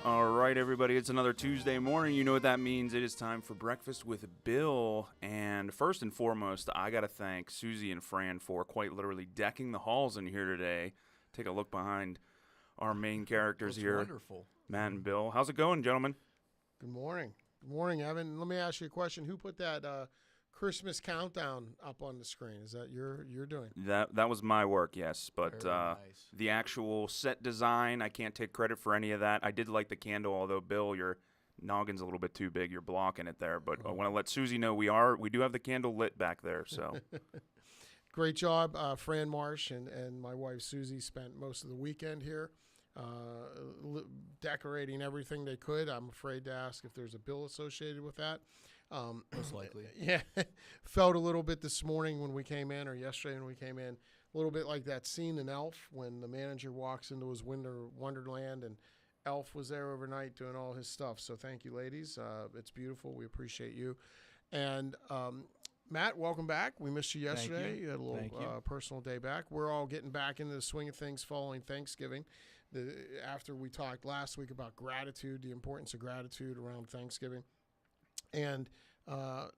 All right, everybody, it's another Tuesday morning. You know what that means. It is time for Breakfast with Bill. And first and foremost, I got to thank Susie and Fran for quite literally decking the halls in here today. Take a look behind our main characters here. Wonderful. Matt and Bill. How's it going, gentlemen? Good morning. Good morning, Evan. Let me ask you a question. Who put that Christmas countdown up on the screen? Is that you're doing? That was my work, yes. But Very nice. the actual set design, I can't take credit for any of that. I did like the candle, although, Bill, your noggin's a little bit too big. You're blocking it there. But I want to let Susie know we do have the candle lit back there. So Great job. Fran Marsh and my wife Susie spent most of the weekend here decorating everything they could. I'm afraid to ask if there's a bill associated with that. Most likely. Yeah. Felt a little bit this morning when we came in, or yesterday when we came in, a little bit like that scene in Elf when the manager walks into his wonderland and Elf was there overnight doing all his stuff. So thank you, ladies. It's beautiful. We appreciate you. And Matt, welcome back. We missed you yesterday. Thank you. You had a little personal day back. We're all getting back into the swing of things following Thanksgiving. After we talked last week about gratitude, the importance of gratitude around Thanksgiving. And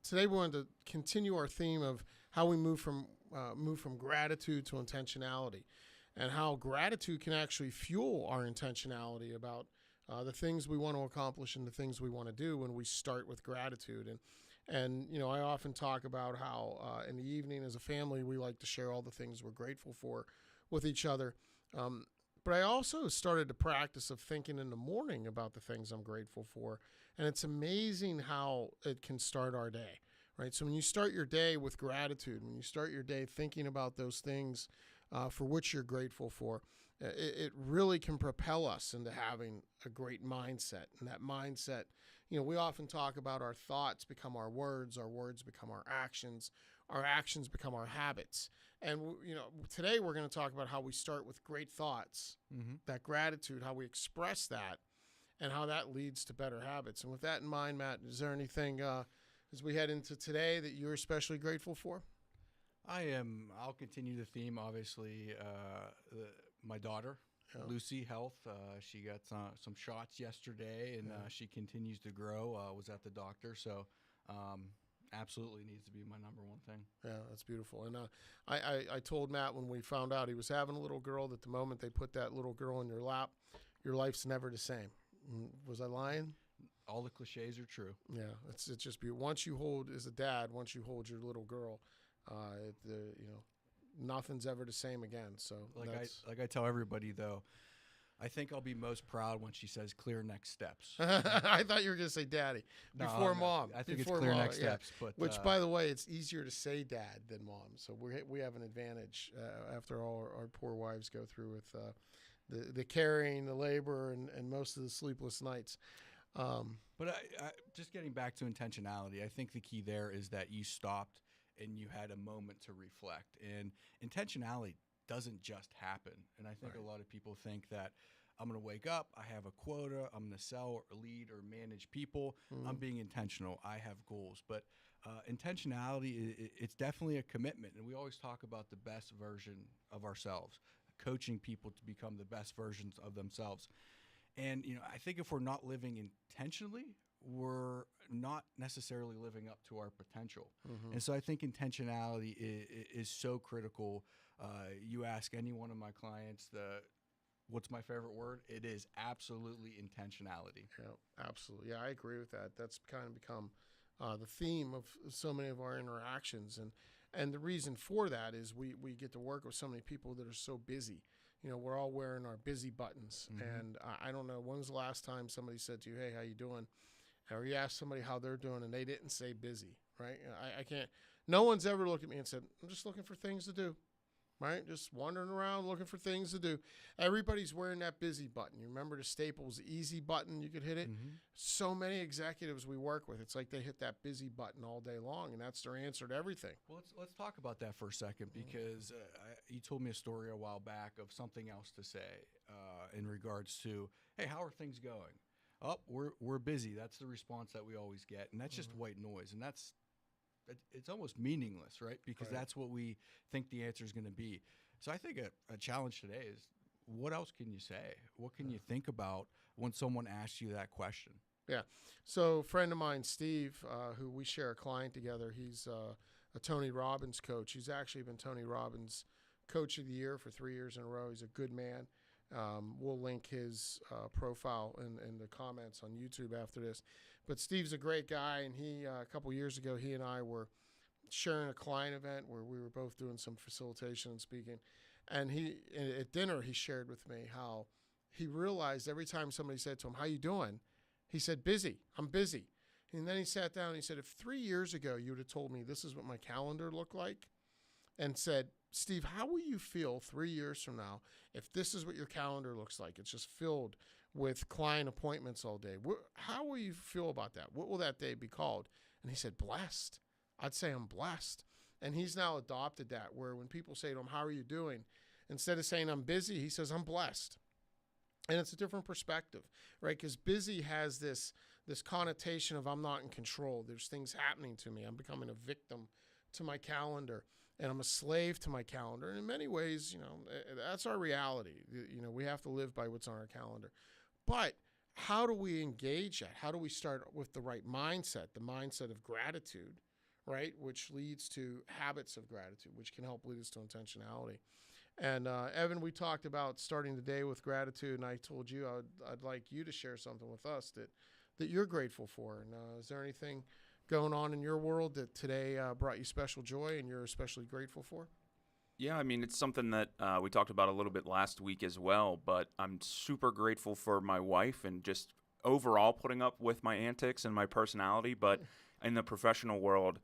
today we wanted to continue our theme of how we move from gratitude to intentionality, and how gratitude can actually fuel our intentionality about the things we want to accomplish and the things we want to do when we start with gratitude. And you know, I often talk about how in the evening as a family we like to share all the things we're grateful for with each other. But I also started the practice of thinking in the morning about the things I'm grateful for. And it's amazing how it can start our day, right? So when you start your day with gratitude, when you start your day thinking about those things for which you're grateful for, it really can propel us into having a great mindset. And that mindset, you know, we often talk about our thoughts become our words become our actions become our habits. And, you know, today we're going to talk about how we start with great thoughts, that gratitude, how we express that, and how that leads to better habits. And with that in mind, Matt, is there anything as we head into today that you're especially grateful for? I'll continue the theme, obviously. My daughter, Lucy, health. She got some shots yesterday, and she continues to grow. Was at the doctor, so absolutely needs to be my number one thing. Yeah, that's beautiful. And I told Matt when we found out he was having a little girl that the moment they put that little girl in your lap, your life's never the same. Was I lying? All the cliches are true. Yeah, it's just beautiful. Once you hold your little girl, nothing's ever the same again. So like I tell everybody though, I think I'll be most proud when she says clear next steps. I thought you were going to say daddy before mom. I think before it's clear mom, next steps. But which, by the way, it's easier to say dad than mom. So we have an advantage after all our poor wives go through with the carrying, the labor, and most of the sleepless nights. But I just getting back to intentionality, I think the key there is that you stopped and you had a moment to reflect. And intentionality doesn't just happen. And I think a lot of people think that I'm going to wake up, I have a quota, I'm going to sell or lead or manage people. I'm being intentional. I have goals. But intentionality, it's definitely a commitment. And we always talk about the best version of ourselves, coaching people to become the best versions of themselves. And, you know, I think if we're not living intentionally, we're not necessarily living up to our potential. And so I think intentionality is so critical. You ask any one of my clients, what's my favorite word? It is absolutely intentionality. Yeah, absolutely. Yeah, I agree with that. That's kind of become the theme of so many of our interactions. And the reason for that is we get to work with so many people that are so busy. You know, we're all wearing our busy buttons. And I don't know, when's the last time somebody said to you, hey, how you doing? Or you ask somebody how they're doing and they didn't say busy, right? I can't, no one's ever looked at me and said, I'm just looking for things to do, right? Just wandering around looking for things to do. Everybody's wearing that busy button. You remember the Staples easy button, you could hit it? So many executives we work with, it's like they hit that busy button all day long, and that's their answer to everything. Well, let's talk about that for a second, because you told me a story a while back of something else to say in regards to, hey, how are things going? Oh, we're busy. That's the response that we always get, and that's just white noise, and it's almost meaningless, right? Because that's what we think the answer is going to be. So I think a challenge today is, what else can you say? What can you think about when someone asks you that question? Yeah. So a friend of mine, Steve, who we share a client together, he's a Tony Robbins coach. He's actually been Tony Robbins Coach of the Year for 3 years in a row. He's a good man. We'll link his profile in the comments on YouTube after this. But Steve's a great guy, and he a couple years ago, he and I were sharing a client event where we were both doing some facilitation and speaking. And at dinner, he shared with me how he realized every time somebody said to him, "How you doing?" He said, "Busy. I'm busy." And then he sat down and he said, "If 3 years ago you would have told me this is what my calendar looked like," and said, "Steve, how will you feel 3 years from now if this is what your calendar looks like? It's just filled with client appointments all day. How will you feel about that? What will that day be called?" And he said, "Blessed." I'd say I'm blessed. And he's now adopted that, where when people say to him, "How are you doing?" instead of saying "I'm busy," he says, "I'm blessed." And it's a different perspective, right? Because busy has this connotation of I'm not in control. There's things happening to me. I'm becoming a victim to my calendar, and I'm a slave to my calendar. And in many ways, that's our reality. We have to live by what's on our calendar. But how do we engage that? How do we start with the right mindset, the mindset of gratitude, right? Which leads to habits of gratitude, which can help lead us to intentionality. And Evan, we talked about starting the day with gratitude, and I told you I'd like you to share something with us that you're grateful for. And is there anything going on in your world that today brought you special joy and you're especially grateful for? Yeah, I mean, it's something that we talked about a little bit last week as well, but I'm super grateful for my wife and just overall putting up with my antics and my personality. But in the professional world,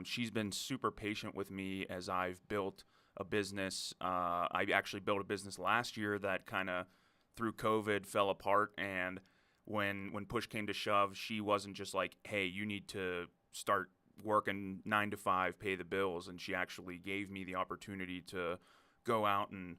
she's been super patient with me as I've built a business. I actually built a business last year that kind of through COVID fell apart. And when push came to shove, she wasn't just like, "Hey, you need to start working 9 to 5, pay the bills." And she actually gave me the opportunity to go out and,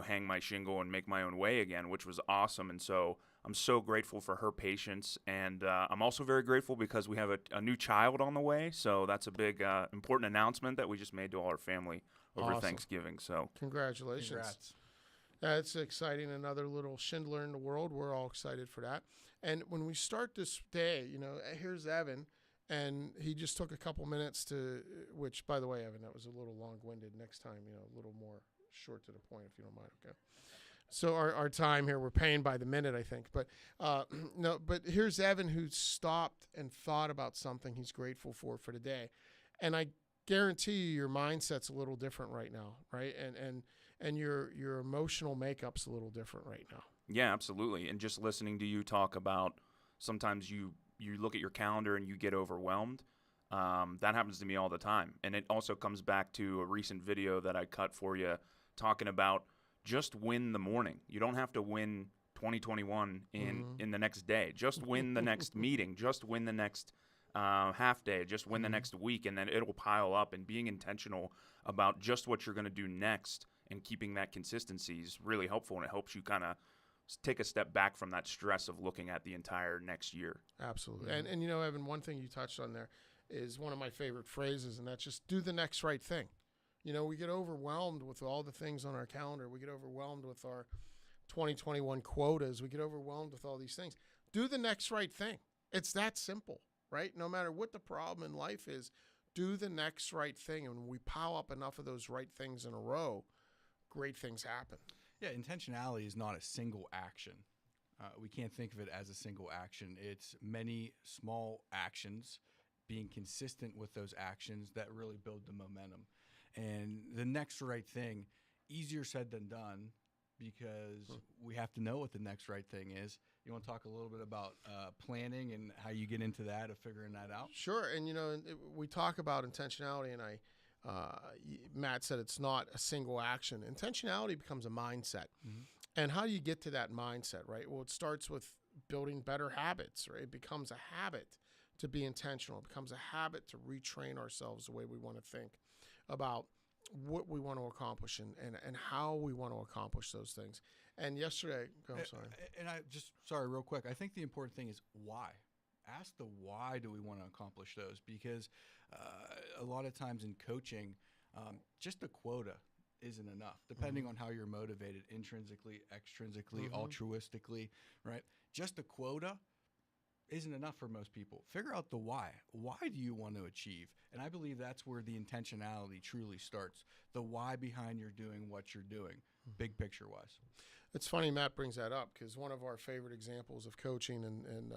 hang my shingle and make my own way again, which was awesome. And so I'm so grateful for her patience. And I'm also very grateful because we have a new child on the way. So that's a big, important announcement that we just made to all our family over Awesome. Thanksgiving. So Congratulations. Congrats. That's exciting. Another little Schindler in the world. We're all excited for that. And when we start this day, here's Evan, and he just took a couple minutes which, by the way, Evan, that was a little long-winded. Next time, a little more short to the point, if you don't mind, okay? So our time here, we're paying by the minute, I think. But no, but here's Evan, who stopped and thought about something he's grateful for today. And I guarantee you your mindset's a little different right now, right? And your emotional makeup's a little different right now. yeah, absolutely. And just listening to you talk about sometimes you look at your calendar and you get overwhelmed. That happens to me all the time. And it also comes back to a recent video that I cut for you talking about just win the morning. You don't have to win 2021 in the next day. Just win the next meeting. Just win the next half day. Just win the next week. And then it'll pile up. And being intentional about just what you're going to do next and keeping that consistency is really helpful. And it helps you kind of take a step back from that stress of looking at the entire next year. Absolutely. And Evan, one thing you touched on there is one of my favorite phrases, and that's just do the next right thing. We get overwhelmed with all the things on our calendar. We get overwhelmed with our 2021 quotas. We get overwhelmed with all these things. Do the next right thing. It's that simple, right? No matter what the problem in life is, do the next right thing. And when we pile up enough of those right things in a row, great things happen. Yeah, intentionality is not a single action. We can't think of it as a single action. It's many small actions being consistent with those actions that really build the momentum. And the next right thing, easier said than done, because we have to know what the next right thing is. You want to talk a little bit about planning and how you get into that of figuring that out? Sure. And, we talk about intentionality, and Matt said it's not a single action. Intentionality becomes a mindset. Mm-hmm. And how do you get to that mindset, right? Well, it starts with building better habits, right? It becomes a habit to be intentional. It becomes a habit to retrain ourselves the way we want to think about what we want to accomplish and how we want to accomplish those things. And yesterday, sorry, real quick. I think the important thing is why. Ask the why do we want to accomplish those, because a lot of times in coaching, just a quota isn't enough, depending on how you're motivated, intrinsically, extrinsically, altruistically, right? Just a quota isn't enough for most people. Figure out the why. Why do you want to achieve? And I believe that's where the intentionality truly starts. The why behind you're doing what you're doing, big picture wise. It's funny Matt brings that up, because one of our favorite examples of coaching and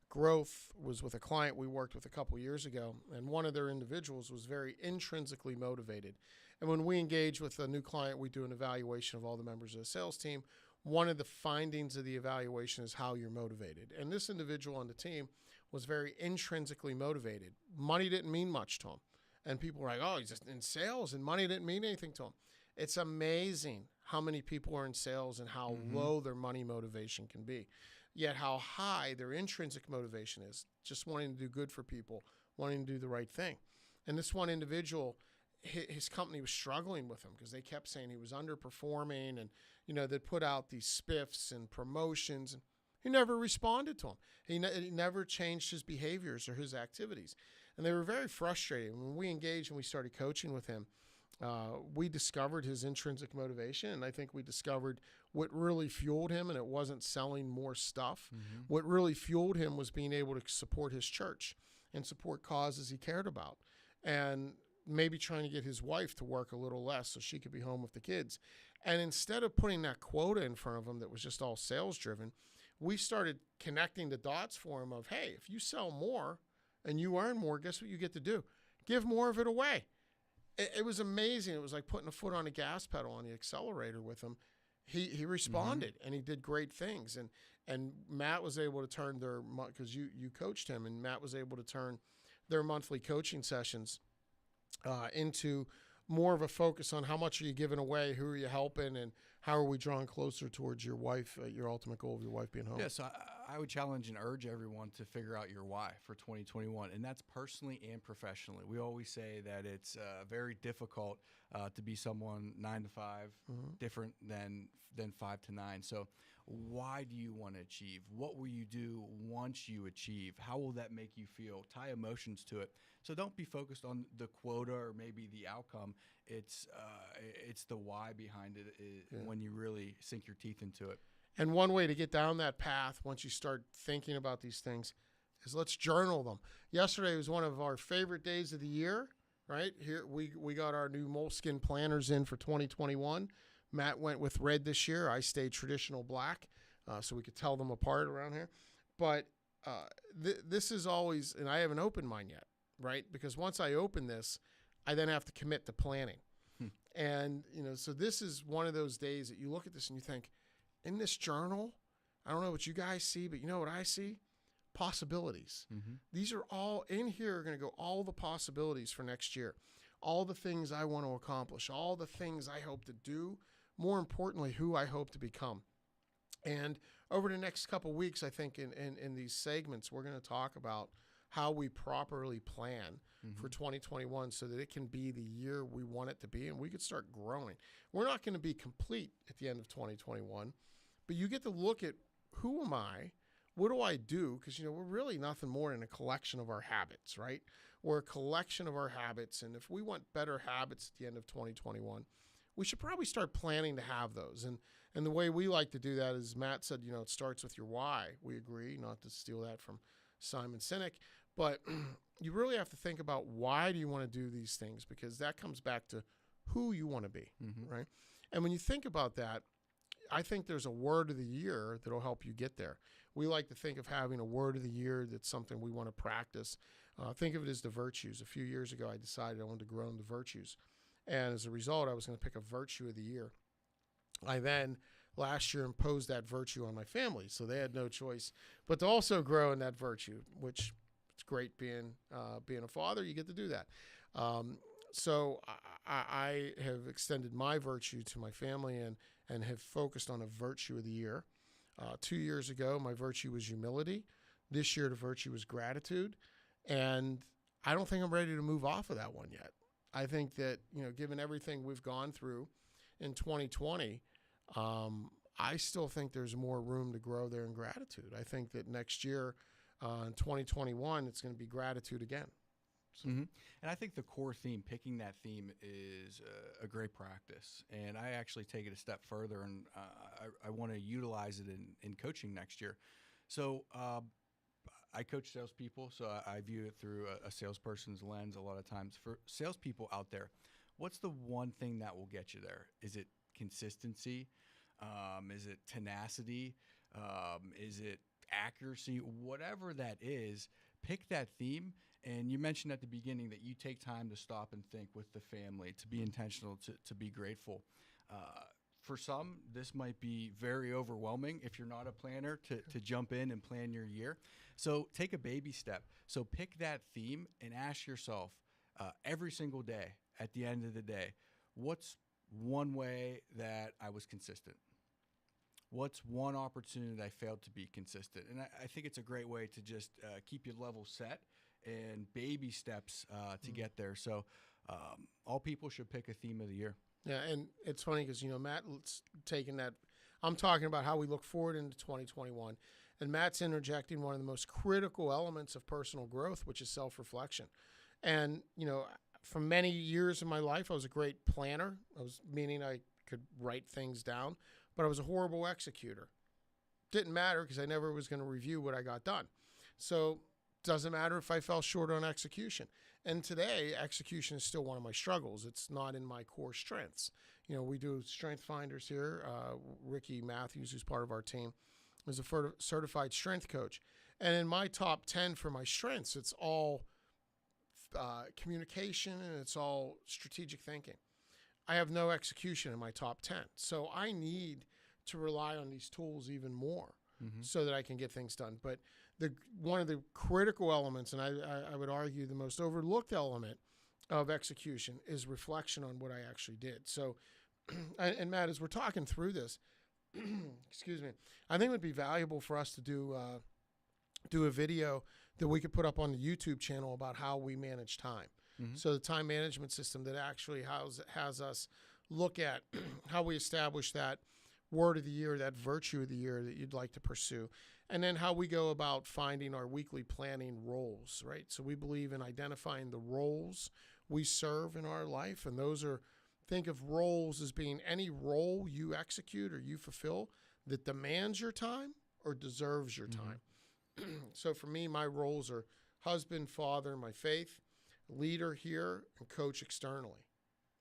growth was with a client we worked with a couple years ago, and one of their individuals was very intrinsically motivated. And when we engage with a new client, we do an evaluation of all the members of the sales team. One of the findings of the evaluation is how you're motivated. And this individual on the team was very intrinsically motivated. Money didn't mean much to him. And people were like, oh, he's just in sales and money didn't mean anything to him. It's amazing how many people are in sales and how low their money motivation can be. Yet how high their intrinsic motivation is, just wanting to do good for people, wanting to do the right thing. And this one individual, his company was struggling with him because they kept saying he was underperforming, and they'd put out these spiffs and promotions, and he never responded to them. He never changed his behaviors or his activities, and they were very frustrated. When we engaged and we started coaching with him, we discovered his intrinsic motivation, and I think we discovered what really fueled him, and it wasn't selling more stuff. What really fueled him was being able to support his church and support causes he cared about, and maybe trying to get his wife to work a little less so she could be home with the kids. And instead of putting that quota in front of him that was just all sales driven, we started connecting the dots for him of, hey, if you sell more and you earn more, guess what you get to do? Give more of it away. It was amazing. It was like putting a foot on the gas pedal on the accelerator with him. He responded, and he did great things. And Matt was able to turn their, because you coached him, and Matt was able to turn their monthly coaching sessions into more of a focus on how much are you giving away, who are you helping, and how are we drawing closer towards your wife, your ultimate goal of your wife being home. Yeah, so I would challenge and urge everyone to figure out your why for 2021, and that's personally and professionally. We always say that it's very difficult to be someone 9 to 5, different than 5 to 9. So why do you want to achieve? What will you do once you achieve? How will that make you feel? Tie emotions to it. So don't be focused on the quota or maybe the outcome. It's the why behind it when you really sink your teeth into it. And one way to get down that path once you start thinking about these things is let's journal them. Yesterday was one of our favorite days of the year, right? Here we got our new moleskin planners in for 2021. Matt went with red this year. I stayed traditional black, so we could tell them apart around here. But this is always, and I haven't opened mine yet, right? Because once I open this, I then have to commit to planning. And, so this is one of those days that you look at this and you think, in this journal, I don't know what you guys see, but you know what I see? Possibilities. These are all in here, are going to go all the possibilities for next year, all the things I want to accomplish, all the things I hope to do, more importantly, who I hope to become. And over the next couple weeks, I think in these segments, we're going to talk about how we properly plan for 2021 so that it can be the year we want it to be and we could start growing. We're not going to be complete at the end of 2021, but you get to look at who am I? What do I do? Because, we're really nothing more than a collection of our habits, right? We're a collection of our habits. And if we want better habits at the end of 2021, we should probably start planning to have those. And the way we like to do that is Matt said, it starts with your why. We agree, not to steal that from Simon Sinek. But you really have to think about why do you want to do these things, because that comes back to who you want to be, right? And when you think about that, I think there's a word of the year that'll help you get there. We like to think of having a word of the year that's something we want to practice. Think of it as the virtues. A few years ago, I decided I wanted to grow in the virtues. And as a result, I was going to pick a virtue of the year. I then last year imposed that virtue on my family, so they had no choice but to also grow in that virtue, which it's great being a father. You get to do that. So I have extended my virtue to my family and have focused on a virtue of the year. 2 years ago, my virtue was humility. This year, the virtue was gratitude. And I don't think I'm ready to move off of that one yet. I think that, given everything we've gone through in 2020, I still think there's more room to grow there in gratitude. I think that next year, in 2021, it's going to be gratitude again. So. And I think the core theme, picking that theme, is a great practice. And I actually take it a step further, and I want to utilize it in coaching next year. So I coach salespeople, so I view it through a salesperson's lens a lot of times. For salespeople out there, what's the one thing that will get you there? Is it consistency? Is it tenacity? Is it accuracy? Whatever that is, pick that theme. And you mentioned at the beginning that you take time to stop and think with the family, to be intentional, to be grateful. For some, this might be very overwhelming if you're not a planner to jump in and plan your year. So take a baby step. So pick that theme and ask yourself every single day, at the end of the day, what's one way that I was consistent? What's one opportunity that I failed to be consistent? And I think it's a great way to just keep your level set and baby steps to get there. So all people should pick a theme of the year. Yeah, and it's funny because, Matt's taking that. I'm talking about how we look forward into 2021, and Matt's interjecting one of the most critical elements of personal growth, which is self-reflection. And, for many years in my life, I was a great planner. Meaning I could write things down, but I was a horrible executor. Didn't matter because I never was going to review what I got done. So doesn't matter if I fell short on execution. And today, execution is still one of my struggles. It's not in my core strengths. We do strength finders here. Ricky Matthews, who's part of our team, is a certified strength coach. And in my top 10 for my strengths, it's all communication and it's all strategic thinking. I have no execution in my top 10. So I need to rely on these tools even more so that I can get things done. But one of the critical elements, and I would argue the most overlooked element of execution, is reflection on what I actually did. So, and Matt, as we're talking through this, excuse me, I think it would be valuable for us to do a video that we could put up on the YouTube channel about how we manage time. So the time management system that actually has us look at how we establish that word of the year, that virtue of the year that you'd like to pursue, and then how we go about finding our weekly planning roles, right? So we believe in identifying the roles we serve in our life, and think of roles as being any role you execute or you fulfill that demands your time or deserves your time. So for me, my roles are husband, father, my faith, leader here, and coach externally,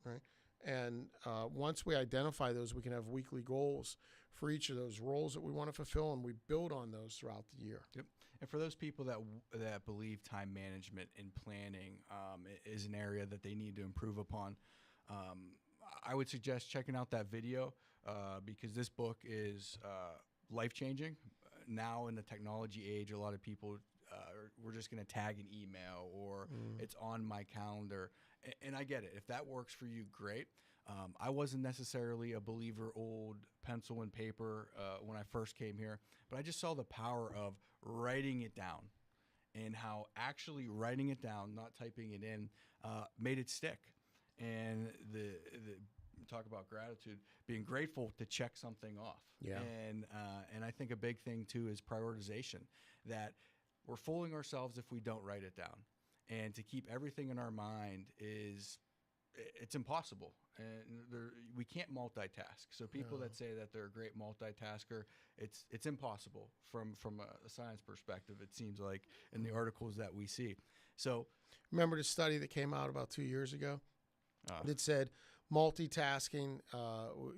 right? And once we identify those, we can have weekly goals for each of those roles that we want to fulfill, and we build on those throughout the year. Yep. And for those people that believe time management and planning is an area that they need to improve upon, I would suggest checking out that video because this book is life-changing. Now in the technology age, a lot of people we're just going to tag an email or it's on my calendar. And I get it. If that works for you, great. I wasn't necessarily a believer old pencil and paper when I first came here, but I just saw the power of writing it down and how actually writing it down, not typing it in, made it stick. And the talk about gratitude, being grateful to check something off. Yeah. And I think a big thing too is prioritization, that we're fooling ourselves if we don't write it down. And to keep everything in our mind it's impossible. And we can't multitask. So people that say that they're a great multitasker, it's impossible from a science perspective, it seems like, in the articles that we see. So remember the study that came out about 2 years ago that said multitasking,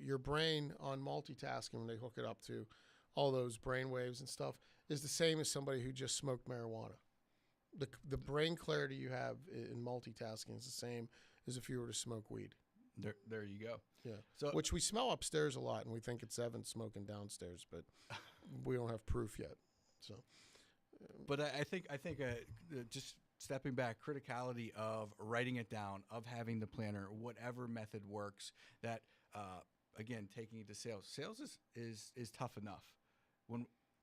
your brain on multitasking, when they hook it up to all those brain waves and stuff, is the same as somebody who just smoked marijuana. The brain clarity you have in multitasking is the same as if you were to smoke weed. There you go. Yeah. So, which we smell upstairs a lot, and we think it's Evan smoking downstairs, but we don't have proof yet. So, but I think just stepping back, criticality of writing it down, of having the planner, whatever method works. That again, taking it to sales. Sales is tough enough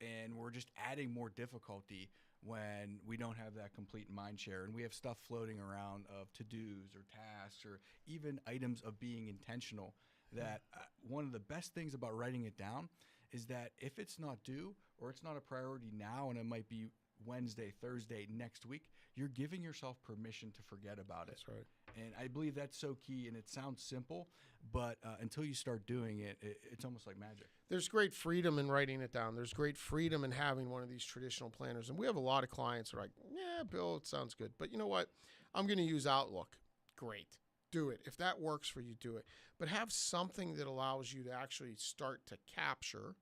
and we're just adding more difficulty when we don't have that complete mind share and we have stuff floating around of to-dos or tasks or even items of being intentional. That one of the best things about writing it down is that if it's not due or it's not a priority now and it might be Wednesday, Thursday, next week, you're giving yourself permission to forget about it. That's right. And I believe that's so key, and it sounds simple, but until you start doing it, it's almost like magic. There's great freedom in writing it down. There's great freedom in having one of these traditional planners. And we have a lot of clients who are like, yeah, Bill, it sounds good. But you know what? I'm going to use Outlook. Great. Do it. If that works for you, do it. But have something that allows you to actually start to capture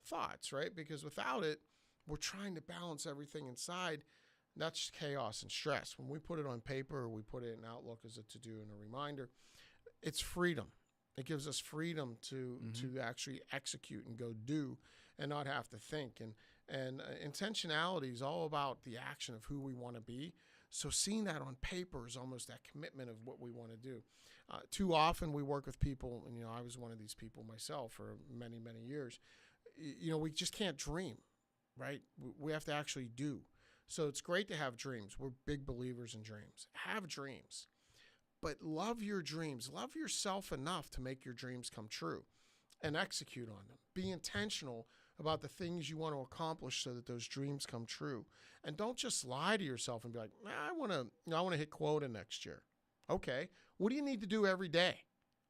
thoughts, right? Because without it, we're trying to balance everything inside. That's just chaos and stress. When we put it on paper or we put it in Outlook as a to-do and a reminder, it's freedom. It gives us freedom to actually execute and go do and not have to think. And intentionality is all about the action of who we want to be. So seeing that on paper is almost that commitment of what we want to do. Too often we work with people, and I was one of these people myself for many, many years. We just can't dream, right? We have to actually do. So it's great to have dreams. We're big believers in dreams. Have dreams. But love your dreams. Love yourself enough to make your dreams come true and execute on them. Be intentional about the things you want to accomplish so that those dreams come true. And don't just lie to yourself and be like, I want to hit quota next year. Okay. What do you need to do every day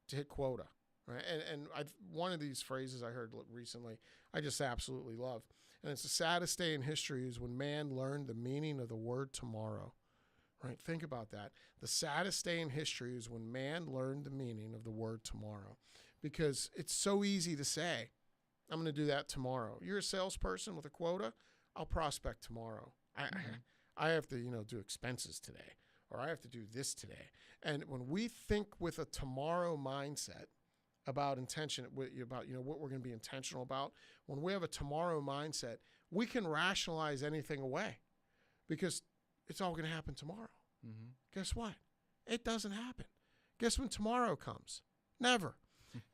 to hit quota? Right? And one of these phrases I heard recently, I just absolutely love. And it's the saddest day in history is when man learned the meaning of the word tomorrow. Right? Think about that. The saddest day in history is when man learned the meaning of the word tomorrow. Because it's so easy to say, I'm going to do that tomorrow. You're a salesperson with a quota, I'll prospect tomorrow. I have to, do expenses today, or I have to do this today. And when we think with a tomorrow mindset about intention, about what we're going to be intentional about, when we have a tomorrow mindset, we can rationalize anything away because it's all going to happen tomorrow. Mm-hmm. Guess what? It doesn't happen. Guess when tomorrow comes? Never.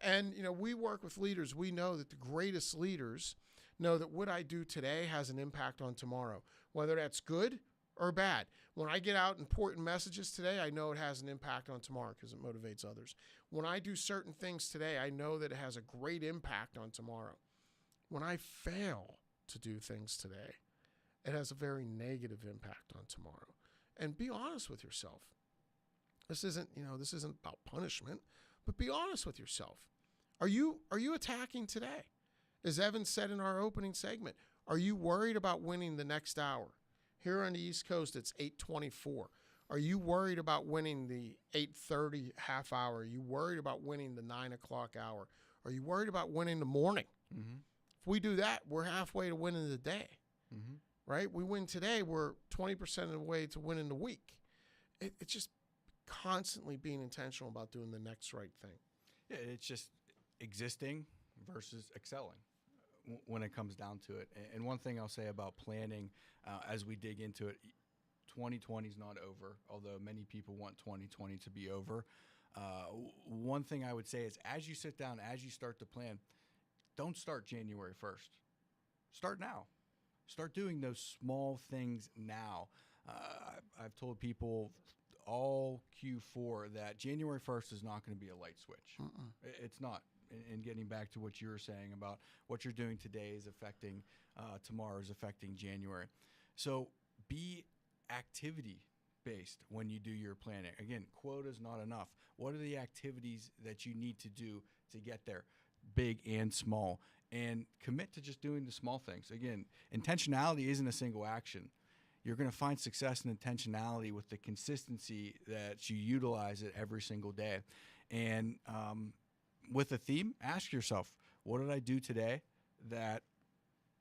And, we work with leaders. We know that the greatest leaders know that what I do today has an impact on tomorrow, whether that's good or bad. When I get out important messages today, I know it has an impact on tomorrow because it motivates others. When I do certain things today, I know that it has a great impact on tomorrow. When I fail to do things today, it has a very negative impact on tomorrow. And be honest with yourself. This isn't about punishment, but be honest with yourself. Are you attacking today? As Evan said in our opening segment, are you worried about winning the next hour? Here on the East Coast, it's 8:24. Are you worried about winning the 8:30 half hour? Are you worried about winning the 9 o'clock hour? Are you worried about winning the morning? Mm-hmm. If we do that, we're halfway to winning the day. Mm-hmm. Right? We win today, we're 20% of the way to winning the week. It's just constantly being intentional about doing the next right thing. Yeah, it's just existing versus excelling when it comes down to it. And one thing I'll say about planning as we dig into it, 2020 is not over, although many people want 2020 to be over. One thing I would say is as you sit down, as you start to plan, don't start January 1st. Start now. Start doing those small things now. I've told people all Q4 that January 1st is not going to be a light switch. It's not. And getting back to what you were saying about what you're doing today is affecting tomorrow is affecting January. So be activity-based when you do your planning. Again, quota is not enough. What are the activities that you need to do to get there, big and small? And commit to just doing the small things. Again, intentionality isn't a single action. You're going to find success in intentionality with the consistency that you utilize it every single day. And with a theme, ask yourself, what did I do today that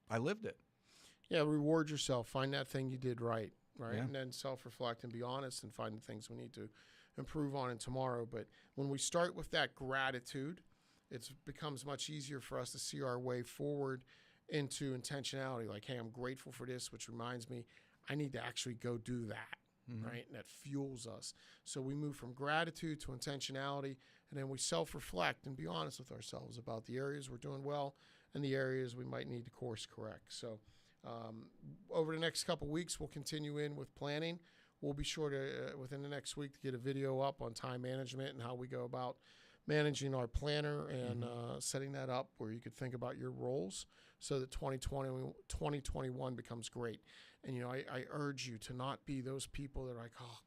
I lived it? Yeah, reward yourself. Find that thing you did right? Yeah. And then self-reflect and be honest and find the things we need to improve on in tomorrow. But when we start with that gratitude, it becomes much easier for us to see our way forward into intentionality. Like, hey, I'm grateful for this, which reminds me I need to actually go do that, right? And that fuels us. So we move from gratitude to intentionality, and then we self-reflect and be honest with ourselves about the areas we're doing well and the areas we might need to course correct. So over the next couple weeks, we'll continue in with planning. We'll be sure to, within the next week, to get a video up on time management and how we go about managing our planner and setting that up where you could think about your roles so that 2021 becomes great. And, I urge you to not be those people that are like, oh,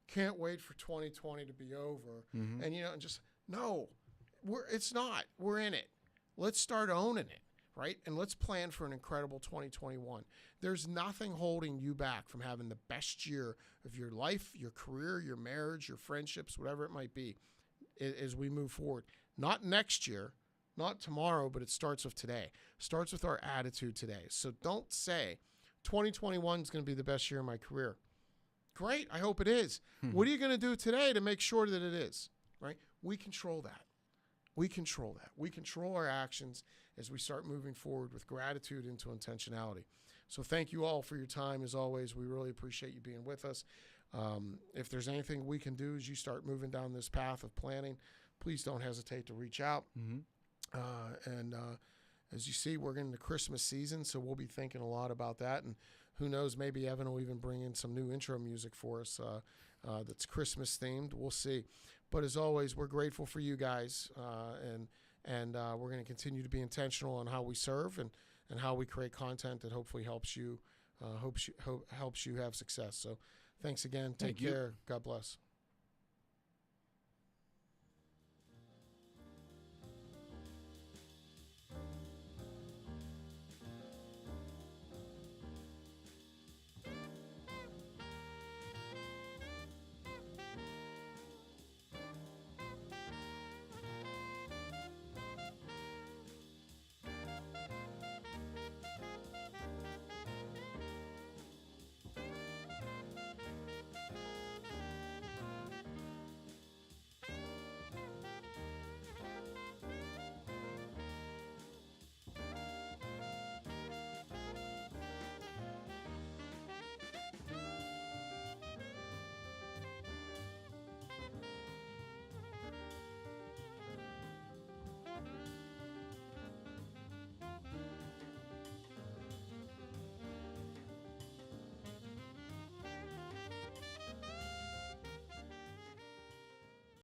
can't wait for 2020 to be over. Mm-hmm. And, just, no, it's not. We're in it. Let's start owning it, right? And let's plan for an incredible 2021. There's nothing holding you back from having the best year of your life, your career, your marriage, your friendships, whatever it might be, as we move forward. Not next year, not tomorrow, but it starts with today. Starts with our attitude today. So don't say 2021 is going to be the best year of my career. Great, I hope it is. What are you going to do today to make sure that it is, right? We control that. We control that. We control our actions as we start moving forward with gratitude into intentionality. So thank you all for your time. As always, we really appreciate you being with us. If there's anything we can do as you start moving down this path of planning, please don't hesitate to reach out. And as you see, we're getting the Christmas season, so we'll be thinking a lot about that. And who knows, maybe Evan will even bring in some new intro music for us that's Christmas themed. We'll see. But as always, we're grateful for you guys, and we're going to continue to be intentional on how we serve and how we create content that hopefully helps you helps you have success. So thanks again. Take care. God bless.